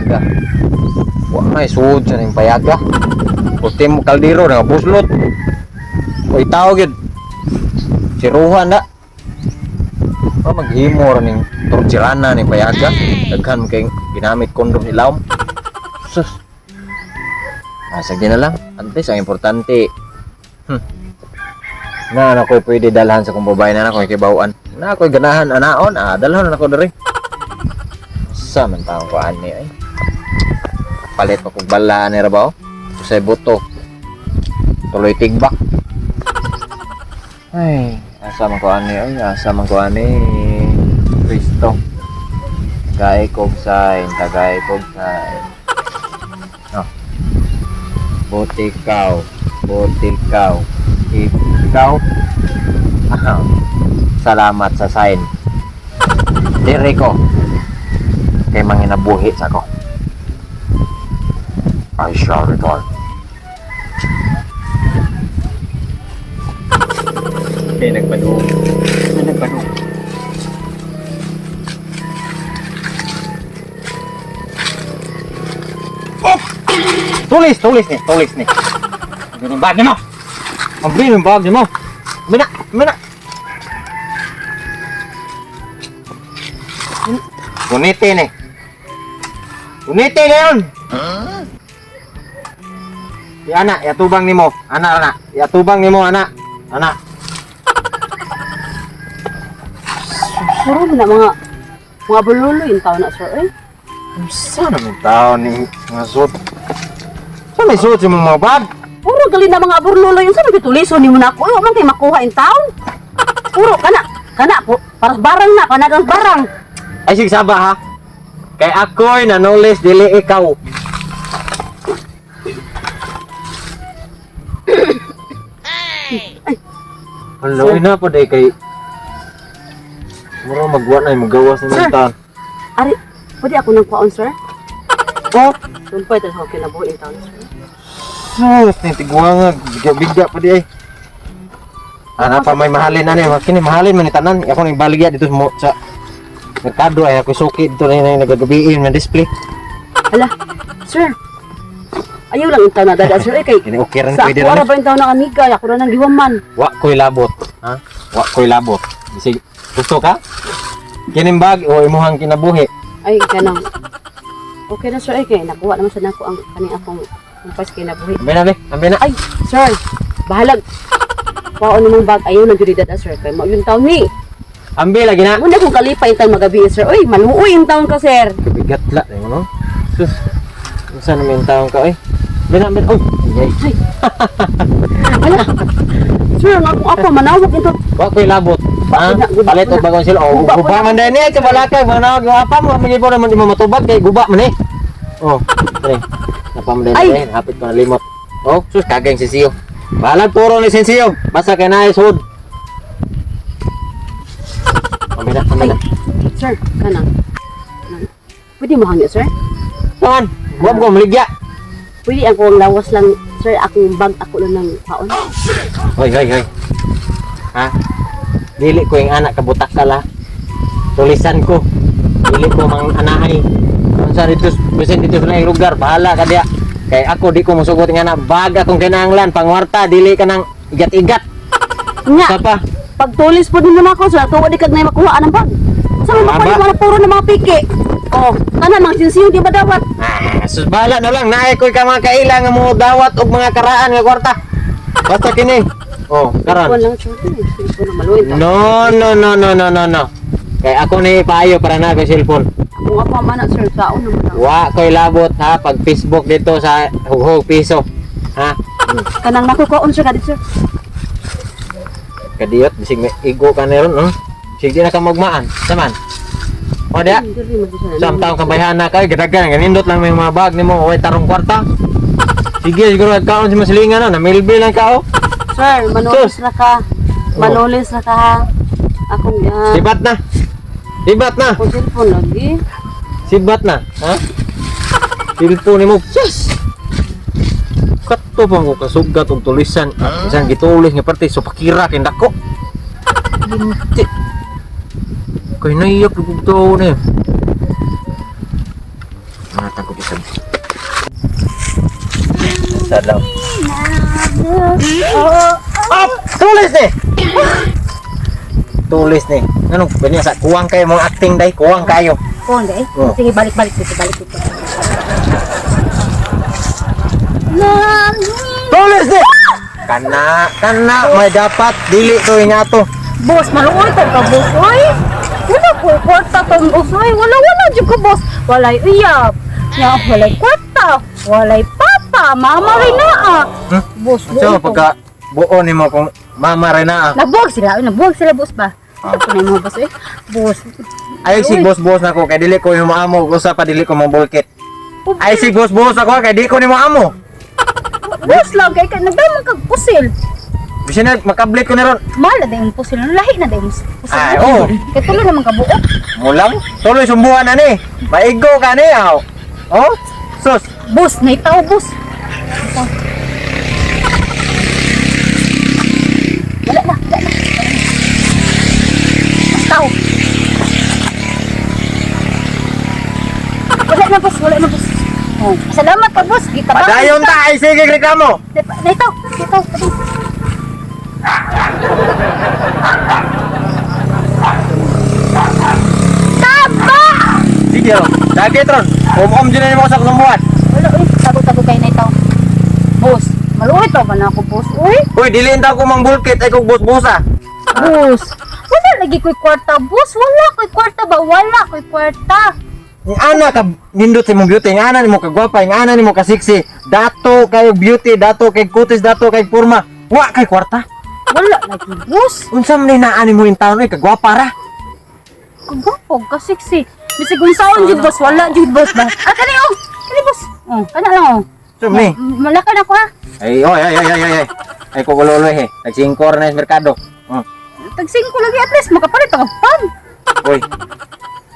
payaga. Wa may suod sa ning payaga. Puti mo kaldero nga buslot. Oy tao gid. Siruhan na. O maghimo ra ning tortirana ning payaga. Daghan kay ginamit kondom ni Laom. Sus. Sige na lang. Antes ang importante. Na ako pwede dalhan sa kung babae na ako kibawan. Na ako ganahan anaon, dalhan na ako diri. Sa man taong ko ani ay. Palit pa kog bala ni ra ba? Usay buto. Tuloy tigbak. Ay, asa man ko ani ay, asa man ko ani. Kristo. Tagay kog sign. Oh. Ikaw. Salamat sa sign. Diri ko. Kay manginabuhi sa ko. I shall return. Kay nagpadung. Tulis ni. Ang bag mo. Mina. Uniti ni yun. Di anak, yatubang ni mo. Anak. Puro na mga bululo yung tao na sir eh. Sana mo tao ni mga suot. Saan may suot yung mga bag? Puro gali na mga bululo yung sabi tuliso ni mo na ako. Huwag man kayo makuha yung tao. Puro kana para barang na, panagang barang. Ay sige saba ha. Kay ako'y nanolis dili ikaw. Hello, ina pa day kay mura magwa na magawas ng Sir. taon. Ari, pwede ako nang paon sir? Oh, Sumpay tayo sa kinabuhi yung tao sir. sus, nitigwa nga bigya pa di ay. Ana pa may mahalin ani, kini mahalin man ni tanan. Ako ning baligya dito sa merkado ay ako suki dito na nagagabiin ng display. Hala, sir. Ayaw lang yung tao na dada sir eh kay. Kini okay ran Sa pwede ako ran. ara ba yung tao na amiga, ako na nang giwaman. Wa ko'y labot, ha? Wa ko'y labot. Sige, gusto ka? Kining bag o imuhang kinabuhi. Ay, ganang. Okay na sir eh kay nakuha naman sa nako ang kaning akong pas kinabuhi. Ambe na. Ay, sir, bahalag. Paon namang bag ayaw na gyud dada sir kay mao yung taon ni. Ambe lagi na. Muna kung kalipay taon magabi sir. Oy, maluoy yung taon ka sir. Kabigat la, no? Sus. Unsa na may taong ka, Ben. Oh, ay. Ay. Ala. Sir, nga kung ako manawag ito. Wa ko'y labot. Ha? Palit og bagong sila. Oh, guba man din ni sa balakay, manawag yung apa mo, magibo naman di mo matubag kay guba man eh. Oh, pre. Napam din Ay. hapit ko na limot. Oh, sus kagay sisiyo. Balag turo ni sisiyo. Basta kay naay sud. Ambe na. Sir, kanang. Pwede mo hangyo sir? Saan? Huwag ko maligya. Pwede ako ang lawas lang sir, akong bag ako lang ng paon. Hoy. Ha? Dili ko yung anak kabutak ka la. Tulisan ko. Dili ko mang anahay. Kung sa dito, bisan dito sa lugar, bahala ka diya. Kay ako di ko musugot nga na baga kung kinahanglan pangwarta, dili ka nang igat-igat. Nga, Sa pa? pagtulis po din naman ako sir, tuwa di kag na makuha ng bag. Sa mga Aba. pwede puro ng mga piki. Oh, kana mga sinsiyo di ba dawat? Sus bahala na lang. Naay ko'y ka mga kailang mo dawat og mga karaan nga kwarta. Basta kini. Oh, karon. Kuwan lang sir, ito na maluin ta. No. Kay ako ni payo para na ko cellphone. Ako nga pa mana sir, saon naman ako. Wa ko'y labot ha pag Facebook dito sa Hughog Piso. Ha? Kanang nakukuon sir kadit sir. Kadiyot bisig may igo ka na ron, no? Sige na ka magmaan. Saman. O dia. Dili mo di Sam taong kambayhan na kay gadagan ganindot lang may mga bag nimo oy tarong kwarta. Sige siguro kaon si masilingan na milbil lang ka oh. Sir, manolis na ka. Manolis na ka ha. Akong Sibat na. akong cellphone lagi. Sibat na, ha? Cellphone nimo. Yes. Kato pa ko kasugat og tulisan. Isang gitulis nga parte so pakira kay dako. Linti. Kay naiyak ko to na. Matang ko Sad lang. Oh, Up! Tulis ni! Tulis ni. Ano? Ganyan sa kuwang kayo mga acting day. Kuwang kayo. kuwang dai. Oh. Sige, balik dito. Tulis ni! Kana. May dapat. Dili to nga to. Boss, maluoy ko ka, boss. Oy! Wala po, kwarta tong boss. Oy, wala dyan ka, boss. Walay uyab. Nga, walay kwarta. Walay papa. Mama rin na ah. Boss, So, luoy ko. pagka buo ni mo kung mama rin na. Nabuwag sila, boss ba? Ako na yung mga boss, eh. Boss. Ay, si boss na ko. Kaya dili ko yung maamo. Usa pa dili ko mong bulkit. Ay, si boss ako. Kaya di ko ni maamo. Boss lang, kaya nagdamang kag pusil. Bisa na, makablit ko na ron. Mahal na dahil pusil. Lahi na dahil pusil. Ay, oo. Kaya tuloy naman ka buo. Mulang. Tuloy sumbuhan na ni. Maigo ka ni, aw. Oh, sus. Boss, naitaw, boss. Wala na. Tao. Wala na, boss. Oh, salamat pa, boss. Kita ba? Padayon ta, ay sige reklamo. Naitaw. Taba! Sige ron. Dagit ron. Om dyan na mo sa sumbuhan. Wala, uy. Tago kayo naitaw. Boss, maluwit pa ba na ako, boss? Uy, Uy, dilin ta ko mang bulkit. Ay kong boss-bossa. boss. Wala lagi ko'y kwarta, boss. Wala ko'y kwarta ba? Wala ko'y kwarta. Yung ana ka nindot si mong beauty. Yung ana ni mo kagwapa. Yung ana ni mo kasiksi. Dato kayo beauty. Dato kay kutis. Dato kay purma. Wa kay kwarta. Wala lagi, boss. Unsa man ni naan mo yung taon. Uy, kagwapa ra. Kagapog, kasiksi. Bisig kung saan, jud, boss. Wala, jud, boss ba? Ah, kani, oh. Kani, boss. Oh, kana lang, oh. So, me. Malaka na ko, ha. Ay, oy. Ay, kukuloy he. Nagsingkor na yung merkado. Tagsing ko lagi, at least, makapalit ako pan. Uy.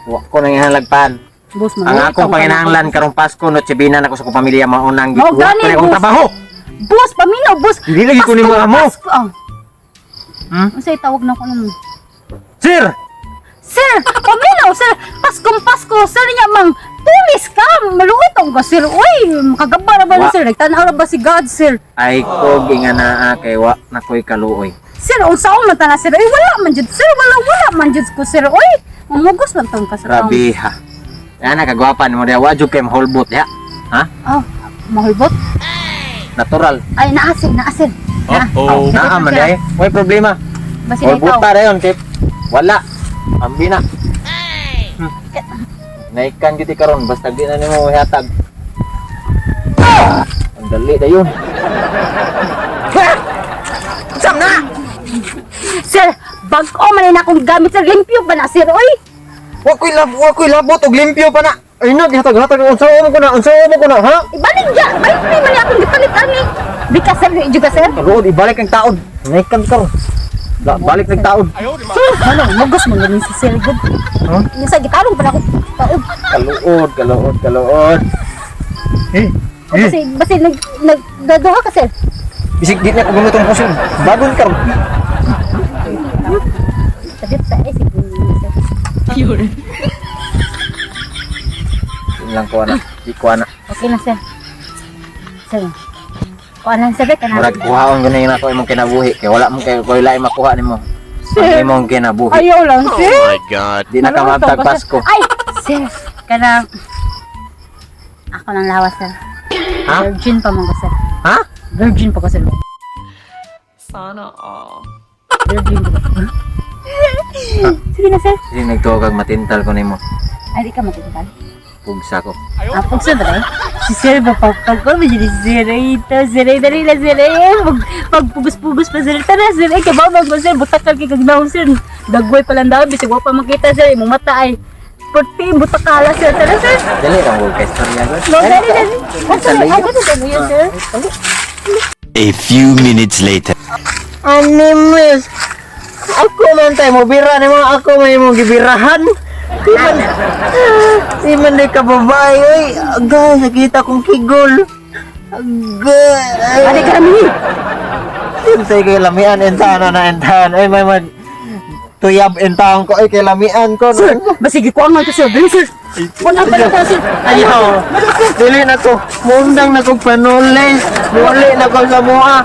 Wa ko nang ihalagpan. Boss, Ang maluwit akong panginahanglan karong Pasko no Chibina na ko sa kong pamilya maunang Mao gituwa gani, ko na akong boss. trabaho. Boss, paminaw, boss. Hindi lagi ko ni mga mo. Pasko, ah. Hmm? Unsay tawag na ko nung Sir, Sir, paminaw, sir. Pasko, sir niya mang tulis ka. Maluwit ang ka, sir. Uy, makagaba na ba Wa. na, sir? Nagtanaw na ba si God, sir? ay ko ginganaa kay wa na ko'y kaluoy. Sir, unsaon man ta na, sir? Ay, wala man jud, sir. Wala man jud ko, sir. Uy, mamugos man tong ka, sir. Grabe ha. Yan na kagwapa ni mo diya. Wa jud kay maholbot ya. Ha? Oh, mahulbot. Natural. Ay, naasin. Uh-oh. Naa man diya. Way problema. Basi Holbot ikaw. ta dayon kay wala. Ambina. Naikan gyud karon basta di na nimo ihatag. Ang dali dayon. Sam na. Sir, bag-o man na akong gamit, sir. Limpyo ba na, sir? Uy, Wa ko'y labot og limpyo pa na. Ay na gihatag unsa mo ko na, ha? ibalik dyan. Balik na man akong gipalit, ani. Di ka, sir. Di ka, sir. Karoon ibalik ang taon. Naikan karon. Balik ng taon. Ano, mugos mo ganun si Sir Good. Huh? Yung sa gitarong pa na ako. Kaluod. Basi nagdaduha ka, sir. Bisig di na ko gumutong pusin. Bagon karon. Sabit sa isip ni sir. Yun. Yun lang ko ana. Di ko ana. Okay na, sir. Sir. Kuha lang, sir. Murag kuhaon ganyan na ko imong kinabuhi. Kay wala mo kay koy lain makuha nimo. Sir. Ang imong kinabuhi. Ayaw lang, Oh sir. my God. Di na ka matag Pasko. Ay, sir. Kanang ako lang lawas, sir. Ha? Virgin pa man ko, sir. Ha? Virgin pa ko, sir. Sana all. Virgin pa ko. Sige na, sir. Di nagtuog kag matintal ko nimo. Ay, di ka matintal. Pugsa ko. Pagsa ba tayo? Si Sir ba pagpagpag ba dyan si Sir ay ito, Sir ay dali na Sir ay pagpugus-pugus pa Sir. Tara Sir ay kababag mo Sir, butakal kay kagnaw Sir. Dagway palang daw, bisig wa pa makita Sir, imong mata ay puti, butakala Sir. Tara Sir. Dali ra mo kay storya ko. No, dali. Ako na yun Sir. A few minutes later. Animes. Ako man tayo mo bira ni mo ako may mo gibirahan. Di man di ka babae, oy. Agay, nakita kong kigol. Agay. Adi ka namin. Siyempre kayo lamian, entahan na entahan. Ay, may mag... tuyab entang ko ay kay lamian ko. Sir, basigi ko ang sir. Dali sir. Wala pa na sir. Ayaw. Dili na ko. Mundang na kong panuli. Muli na ko sa mua.